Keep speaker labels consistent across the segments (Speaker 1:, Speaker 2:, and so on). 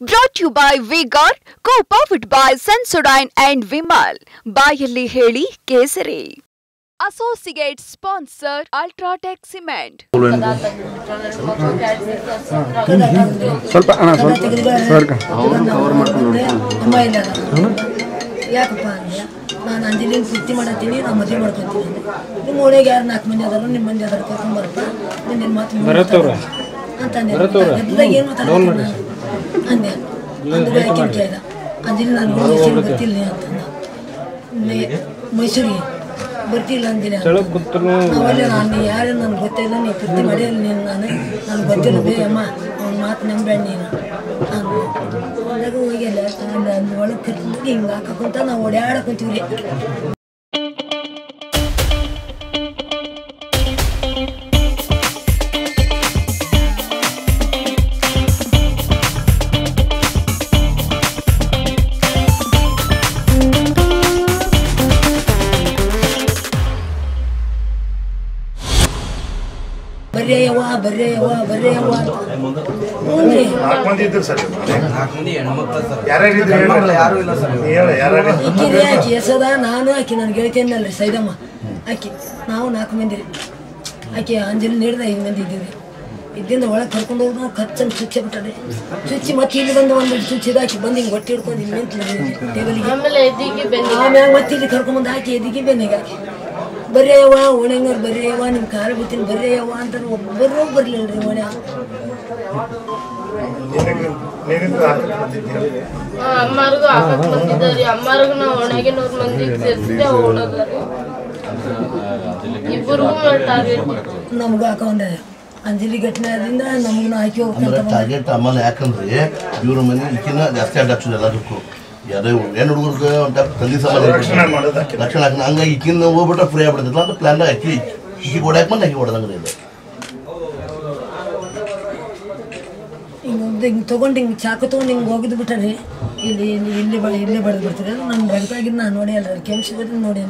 Speaker 1: Brought to you by V-Guard, co-powered by Sensodyne and Vimal. ಬಾಯಲ್ಲಿ ಹೇಳಿ ಕೇಸರಿ. Associate sponsor Ultratech Cement.
Speaker 2: ಸ್ವಲ್ಪ cover ಮಾಡ್ಕೊಂಡು
Speaker 3: ಯಾಕಪ್ಪ ಅಂದ್ರೆ ನಾನು ಅಂಜಲಿನ ಸುತ್ತಿ ಮಾಡತ್ತೀನಿ ನಾವು ಮದುವೆ ಮಾಡ್ಕೊತೀನಿ ನಿಮ್ಮ ಓಣಿಗೆ ಯಾರು 4 ಮಂದಿ ಅದಾರು ನಿಮ್ಮ ಮಂದಿ ಅದಾರು ಕರ್ಕೊಂಡ್ಬರಪ್ಪ ನಿನ್ನ ಮಾತು ಅಂತಂದೆ ಏನು ಮಾತಾಡ್ತೀನಿ ಅಂದೆ ಅಂದ್ರೆ ಆಕಿನ ಕೇಳಿದ ಅಂಜಲಿ ನಾನು ಬರ್ತಿಲ್ಲ ಅಂತಂದ ಮೈಸೂರಿಗೆ ಬರ್ತಿಲ್ಲ ಅಂದಿಲ್ಲ ನಾವಲ್ಲಿ ನಾನು ಯಾರು ನನಗೆ ಗೊತ್ತಿಲ್ಲ ನೀನು ಪೂರ್ತಿ ಮಾಡಿಲ್ಲ ನೀನು ನನಗೆ ಗೊತ್ತಿಲ್ಲ ಬೇ ಅಮ್ಮ ಅವ್ನ ಮಾತು ನಂಬೇಡ ನೀನು ಅಂದಾಗ ಹೋಗಿಲ್ಲ ಅಲ್ಲಿ ಒಳಗೆ ಕರ್ಕೊಂಡು ಹಿಂಗೆ ಹಾಕಕ್ಕಂತ ನಾವು ಓಡಾಡಕೊಂತೀವಿ ರೀ. ಬರ್ರಿ ಯವ್ವ ಕೇಸದ ನಾನು ಆಕಿ ನಾನು ಗೆಳತಿಯನ್ನಲ್ರಿ ಸೈದಮ್ಮ ಆಕಿ ನಾವು 4 ಮಂದಿ ರೀ. ಆಕಿ ಅಂಜಲಿ ನೀಡ್ದ 5 ಮಂದಿ ಇದ್ದೀವಿ ಇದ್ದಿಂದ ಒಳಗೆ ಕರ್ಕೊಂಡು ಹೋಗಿ ನಾವು ಖರ್ಚನ್ನು ಚುಚ್ಚಿ ಬಿಟ್ಟರೆ ಚುಚ್ಚಿ ಮತ್ತೆ ಇಲ್ಲಿ ಬಂದು ಒಂದು ಚುಚ್ಚಿದ ಆಕಿ ಬಂದು ಹಿಂಗೆ ಹೊಟ್ಟೆ ಹಿಡ್ಕೊಂಡು ಹಿಂಗೆ ನಿಂತು ಟೇಬಲಿಗೆ ಆಮ್ಯಾಗ ಮತ್ತೆ ಇಲ್ಲಿ ಕರ್ಕೊಂಡ್ಬಂದು ಹಾಕಿ ಎದಿಗೆ ಬೆನ್ನಿಗೆ ಹಾಕಿ ಬರ್ರಿ ಯವ್ವ ಓಣ್ಯಂಗಾರ ಬರ್ರಿ ಯವ್ವ ನಿಮ್ಮ ಕಾಲು ಬಿತ್ತೀನಿ ಬರ್ರಿ ಯವ್ವ ಅಂತ ಒಬ್ಬರು ಬರ್ಲಿಲ್ಲ ರೀ ಓಣ್ಯ.
Speaker 4: ಅಮ್ಮಾರಿಗೂ ಹಾಕಕ್ ಬಂದಿದ್ದಾರಿ ಅಮ್ಮಾರಿಗೂ ನಾವು ಒಣಗಿ 100 ಮಂದಿ ಸೇರಿಸಿದೆ ಓಡೋದ್ರಿ ಇಬ್ಬರು
Speaker 3: ನಮ್ಗೆ ಹಾಕೊಂಡೆ ಅಂಜಲಿ ಘಟನೆಯಿಂದ ನಮಗೂ ಹಾಕಿ
Speaker 5: ಹೋಗ್ತಾರೆ ಆಮೇಲೆ ಯಾಕಂದ್ರೆ ಇವ್ರ ಮನೆ ಈಕಿನ ಜಾಸ್ತಿ ಅಡ್ಡಾಕ್ಸೋದು ಎಲ್ಲದಕ್ಕೂ ಯಾರೋ ಏನು ಹುಡುಗರ್ದು ಒಂದು ತಂದೆ ಸಮಾಜ ರಕ್ಷಣೆ ಹಾಕೋಣ ಹಂಗಾಗಿ ಈಕಿನ ಹೋಗ್ಬಿಟ್ರೆ ಫ್ರೀ ಆಗ್ಬಿಡ್ತೈತಲ್ಲ ಅಂತ ಪ್ಲಾನ್ ಹಾಕಿ ಈಕಿ ಓಡಾಕ್ ಬಂದು ಆಕಿ ಹೊಡೆದಂಗ್ರಿ ಇದೆ
Speaker 3: ಹಿಂಗೆ ತೊಗೊಂಡು ಹಿಂಗೆ ಚಾಕು ತೊಗೊಂಡು ಹಿಂಗೆ ಹೋಗಿದ್ದು ಬಿಟ್ಟಾರೆ ಇಲ್ಲಿ ಬಡ್ದು ಬಿಡ್ತಾರೆ ನನ್ನ ರಕ್ತ ಆಗಿದ್ದು ನಾನು ನೋಡಿ ಅಲ್ಲ ಕೆಂಪ್ಸಿ ಬದ್ದು ನೋಡಿ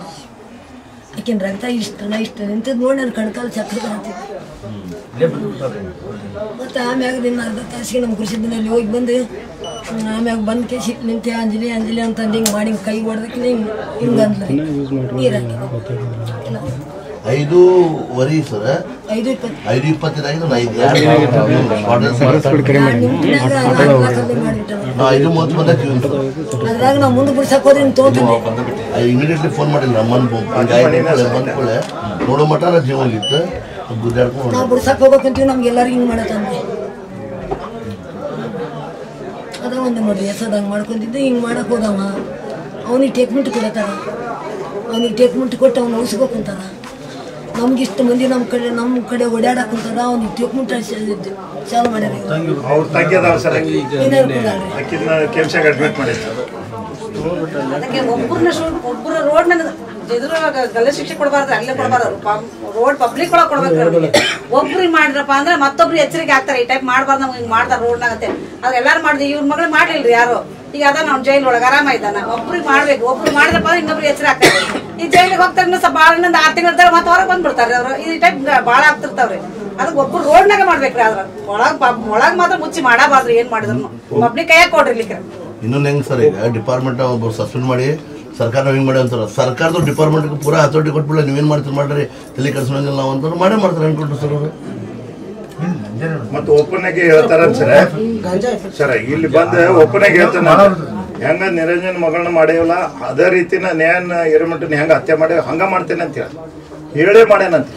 Speaker 3: ಆಕಿನ ರಕ್ತ ಇಷ್ಟ ನಿಂತದ್ದು ನೋಡಿ ನಾನು ಕಣ್ಕಾಲು ಚಕ್ರ ಕಾಣ್ತಿದ್ದೆ ಮತ್ತು ಆಮ್ಯಾಗ ದಿನ ಅರ್ಧ ತಾಸಿಗೆ ನಮ್ಮ ಕೃಷಿ ದಿನಲ್ಲಿ ಹೋಗಿ ಬಂದು ಆಮ್ಯಾಗ ಬಂದು ಕೇಸಿ ನಿಂತೆ ಅಂಜಲಿ ಅಂತಂದು ಹಿಂಗೆ ಮಾಡಿ ಕೈ ಹೊಡೆದಕ್ಕೆ ಹಿಂಗೆ ಅಂದ್ಲ ನೀರು ಹಾಕಿ
Speaker 5: 5:20 ಸರ್ 5:20
Speaker 3: ಅದ್ರಾಗ ನಾವು ಮುಂದೆ ಬಿಡ್ಸಕ್ಕೆ ಹೋದ್ರೆ ಹಿಂಗೆ ತೊಗೊಂಡು
Speaker 5: ಇಮಿಡಿಯೇಟ್ಲಿ ಫೋನ್ ಮಾಡಿಲ್ಲ ಅಮ್ಮನ ಬಂದ್ಕೊಳ್ಳೆ ನೋಡೋ ಮಟ್ಟ ನಾ ಜೀವನಲ್ಲಿತ್ತು ಗುದ್ದಾಡ್ಕೊಂಡು
Speaker 3: ನಾವು ಬಿಡ್ಸಕ್ಕೆ ಹೋಗ್ಬೇಕಂತೀವಿ ನಮ್ಗೆಲ್ಲರಿಗೂ ಹಿಂಗೆ ಮಾಡತ್ತಂದ್ರೆ ಅದ ಒಂದು ನೋಡ್ರಿ ಹೆಸದಂಗೆ ಮಾಡ್ಕೊಂತಿದ್ದು ಹಿಂಗೆ ಮಾಡಕ್ಕೆ ಹೋದವ ಅವನಿಗೆ ಟ್ರೀಟ್ಮೆಂಟ್ ಕೊಡತ್ತಾರ ಅವನಿಗೆ ಟ್ರೀಟ್ಮೆಂಟ್ ಕೊಟ್ಟು ಅವ್ನು ಉಳಿಸ್ಬೇಕಂತಾರ ನಮ್ಗಿಷ್ಟು ಮಂದಿ ನಮ್ಮ ಕಡೆ ಓಡಾಡಕ್ಕಂತಾರ ಅವ್ನಿಗೆ ಟ್ರೀಟ್ಮೆಂಟ್ ಚಾಲು ಮಾಡ್ಯಾರ
Speaker 6: ಅದಕ್ಕೆ ಒಬ್ಬರು ರೋಡ್ ಎದುರು ಗಲ್ಲ ಶಿಕ್ಷೆ ಕೊಡಬಾರ್ದು ಅಲ್ಲೇ ಕೊಡಬಾರ್ದು ರೋಡ್ ಪಬ್ಲಿಕ್ ಒಳಗೆ ಕೊಡ್ಬೇಕು ಒಬ್ರಿಗೆ ಮಾಡಿದ್ರಪ್ಪ ಅಂದ್ರೆ ಮತ್ತೊಬ್ರು ಎಚ್ಚರಿಕೆ ಆಗ್ತಾರೆ ಈ ಟೈಪ್ ಮಾಡಬಾರ್ದು ನಮ್ಗೆ ಹಿಂಗೆ ಮಾಡ್ತಾರೆ ರೋಡ್ನಾಗತ್ತೆ ಅದು ಎಲ್ಲಾರು ಮಾಡಿದ್ವಿ ಇವ್ರ ಮಗಳು ಮಾಡ್ಲಿಲ್ರಿ ಯಾರು ಈಗ ಅದ ನಾವು ಜೈಲ್ ಒಳಗೆ ಆರಾಮ ಇದ್ದಾನ ಒಬ್ರಿಗೆ ಮಾಡ್ಬೇಕು ಒಬ್ರು ಮಾಡಿದ್ರಪ್ಪ ಅಂದ್ರೆ ಇನ್ನೊಬ್ರು ಎಚ್ಚರ ಆಗ್ತಾರೆ ಈ ಜೈಲಿಗೆ ಹೋಗ್ತಾರೆ ಸ್ವಲ್ಪ ಭಾಳ 6 ತಿಂಗಳ ಮತ್ತೆ ಹೊರಗೆ ಬಂದ್ಬಿಡ್ತಾರೆ ಅವರು ಈ ಟೈಪ್ ಭಾಳ ಆಗ್ತಿರ್ತಾವ್ರಿ ಅದಕ್ಕೆ ಒಬ್ರು ರೋಡ್ನಾಗ ಮಾಡ್ಬೇಕ್ರಿ ಅದ್ರ ಒಳಗ್ ಮಾತ್ರ ಮುಚ್ಚಿ ಮಾಡಬಾರ್ದು ಏನ್ ಮಾಡಿದ್ರು ಪಬ್ಲಿಕ್ ಕೈಯಾಗ ಕೊಡ್ರಿಲಿಕ್ಕೆ.
Speaker 5: ಇನ್ನೊಂದು ಹೆಂಗ್ ಸರ್ ಈಗ ಡಿಪಾರ್ಟ್ಮೆಂಟ್ ಒಬ್ಬರು ಸಸ್ಪೆಂಡ್ ಮಾಡಿ ಸರ್ಕಾರ ಹಿಂಗೆ ಮಾಡಿ ಅಂತಾರ ಸರ್ಕಾರದ ಡಿಪಾರ್ಟ್ಮೆಂಟ್ಗೆ ಪೂರಾ ಅಥಾರಿಟಿ ಕೊಟ್ಬಿಡಲ್ಲ ನೀವೇನು ಮಾಡ್ತೀರಿ ಮಾಡ್ರಿ ತಲೆ ಕೆಡಿಸೋಂಗಿಲ್ಲ ನಾವು ಅಂತ ಮಾಡೇ ಮಾಡ್ತಾರೆ ಅನ್ಕೊಂಡ್ರು ಸರ್ ಅವರು
Speaker 7: ಮತ್ತೆ ಓಪನ್ ಆಗಿ ಹೇಳ್ತಾರ ಸರ್ ಇಲ್ಲಿ ಬಂದು ಓಪನ್ ಆಗಿ ಹೇಳ್ತಾನ ಹೆಂಗ ನಿರಂಜನ್ ಮಗಳನ್ನ ಮಾಡೇವಲ್ಲ ಅದೇ ರೀತಿನ ನ್ಯಾಯನ ಹಿರೇಮಠನ ಹೆಂಗ ಹತ್ಯೆ ಮಾಡಿ ಹಂಗ ಮಾಡ್ತೇನೆ ಅಂತ ಹೇಳೇ ಮಾಡ್ಯಾನಂತ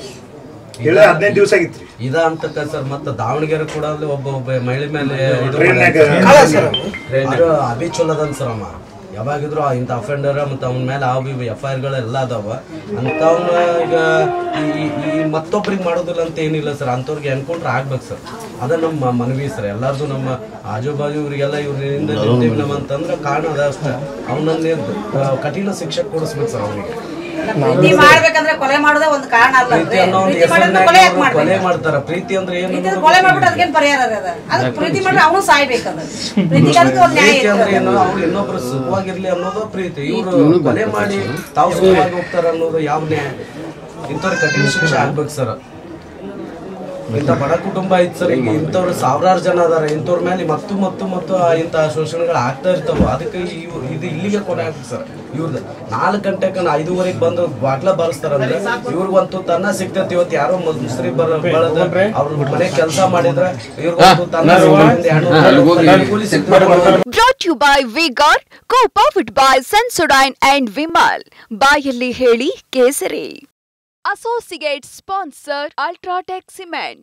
Speaker 7: ಹೇಳಿ 15 ದಿವಸ ಆಗಿತ್ರಿ
Speaker 8: ಇದ ಅಂತಕ್ಕ ಸರ್ ಮತ್ತೆ ದಾವಣಗೆರೆ ಕೂಡ ಒಬ್ಬ ಮಹಿಳೆ ಮೇಲೆ ಅಭಿ ಚೊಲ್ಲದನ್ ಸರ್ ಅಮ್ಮ ಯಾವಾಗಿದ್ರು ಇಂಥ ಅಫೆಂಡರ್ ಮತ್ತು ಅವನ ಮೇಲೆ FIR ಗಳೆಲ್ಲ ಅದಾವ ಅಂಥವ್ನ ಈಗ ಈ ಮತ್ತೊಬ್ರಿಗೆ ಮಾಡೋದಿಲ್ಲ ಅಂತ ಏನಿಲ್ಲ ಸರ್ ಅಂಥವ್ರಿಗೆ ಎನ್ಕೌಂಟ್ರ್ ಆಗ್ಬೇಕು ಸರ್ ಅದ ನಮ್ಮ ಮನವಿ ಸರ್ ಎಲ್ಲಾರ್ದು ನಮ್ಮ ಆಜು ಬಾಜು ಇವರಿಗೆಲ್ಲ ಇವ್ರಿಂದ ನಿಂತೀವಿ ನಮ್ಮ ಅಂತಂದ್ರೆ ಕಾರಣ ಅದ ಅಷ್ಟೇ ಅವನಲ್ಲಿ ಕಠಿಣ ಶಿಕ್ಷೆ ಕೊಡಿಸ್ಬೇಕು ಸರ್ ಅವನಿಗೆ.
Speaker 6: ಪ್ರೀತಿ ಮಾಡ್ಬೇಕಂದ್ರೆ ಕೊಲೆ ಮಾಡೋದೇ ಒಂದು ಕಾರಣ ಅಲ್ಲ
Speaker 8: ಕೊಲೆ ಮಾಡ್ತಾರ ಪ್ರೀತಿ ಅಂದ್ರೆ ಏನು
Speaker 6: ಕೊಲೆ ಮಾಡ್ಬಿಟ್ಟು ಅದಕ್ಕೇನು ಪರಿಹಾರ ಅದ ಅದಕ್ಕೆ ಪ್ರೀತಿ ಮಾಡ್ರೆ ಅವನು ಸಾಯ್ಬೇಕಂದ್ರೆ
Speaker 8: ಪ್ರೀತಿ ಅಂದ್ರೆ ಏನು ಅವ್ರು ಇನ್ನೊಬ್ರು ಸುಖವಾಗಿರ್ಲಿ ಅನ್ನೋದು ಪ್ರೀತಿ ಇವ್ರು ಕೊಲೆ ಮಾಡಿ ತಾವು ಸುಖವಾಗಿ ಹೋಗ್ತಾರ ಅನ್ನೋದು ಯಾವ ನ್ಯಾಯ ಇಂಥವ್ರಿಗೆ ಕಠಿಣ ಶಿಕ್ಷೆ ಆಗ್ಬೇಕು ಸರ್. ಇಂಥ ಬಡ ಕುಟುಂಬ ಐತ್ ಸರ್. ಈಗ ಇಂಥವ್ರು ಸಾವಿರಾರು ಜನ ಅದಾರ. ಇಂಥವ್ರ ಮೇಲೆ ಮತ್ತು ಇಂಥ ಶೋಷಣೆಗಳು ಆಗ್ತಾ ಇರ್ತಾವ. ಅದಕ್ಕೆ ಇದು ಇಲ್ಲಿಗೆ ಕೊನೆ ಆಗ್ತದೆ ಸರ್. ಇವ್ರದ್ದು 4 ಗಂಟೆಗೆ 5:30 ಬಂದು ಬಾಟ್ಲ ಬಾರಿಸ್ತಾರಂದ್ರೆ ಇವ್ರಿಗಂತೂ ತನ್ನ ಸಿಗ್ತೈತಿ. ಇವತ್ತು ಯಾರೋ ಮುಸ್ರಿ ಬಳದ ಅವ್ರ ಮನೆ ಕೆಲಸ ಮಾಡಿದ್ರೆ ಇವ್ರಿಗಂತೂ ತನ್ನ
Speaker 1: Brought to you by Vigor, co-powered by Sensodyne and Vimal. ಬಾಯಲ್ಲಿ ಹೇಳಿ ಕೇಸರಿ. Associate sponsor Ultratech Cement.